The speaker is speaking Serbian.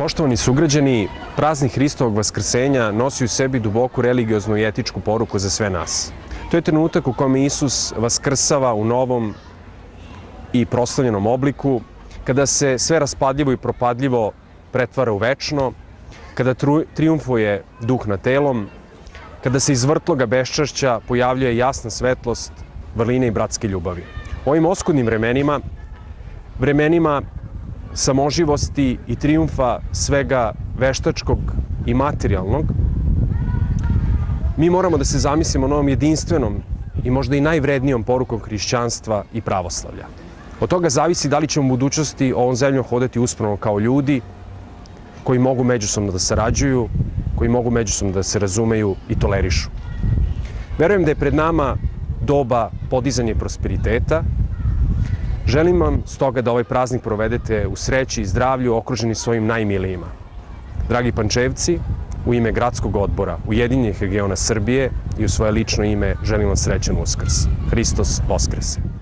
Poštovani sugrađani, praznik Hristovog vaskrsenja nosi u sebi duboku religioznu i etičku poruku za sve nas. To je trenutak u kome Isus vaskrsava u novom i proslavljenom obliku, kada se sve raspadljivo i propadljivo pretvara u večno, kada trijumfuje duh nad telom, kada se iz vrtloga beščašća pojavljuje jasna svetlost vrline i bratske ljubavi. U ovim oskudnim vremenima samoživosti i trijumfa svega veštačkog i materijalnog, mi moramo da se zamislimo novom jedinstvenom i možda i najvrednijom porukom hrišćanstva i pravoslavlja. Od toga zavisi da li ćemo u budućnosti ovom zemljom hodati uspravno kao ljudi koji mogu međusobno da sarađuju, koji mogu međusobno da se razumeju i tolerišu. Verujem da je pred nama doba podizanja i prosperiteta. Želim vam stoga da ovaj praznik provedete u sreći i zdravlju, okruženi svojim najmilijima. Dragi Pančevci, u ime Gradskog odbora Ujedinjenih regiona Srbije i u svoje lično ime želim vam srećan Uskrs. Hristos Voskrese!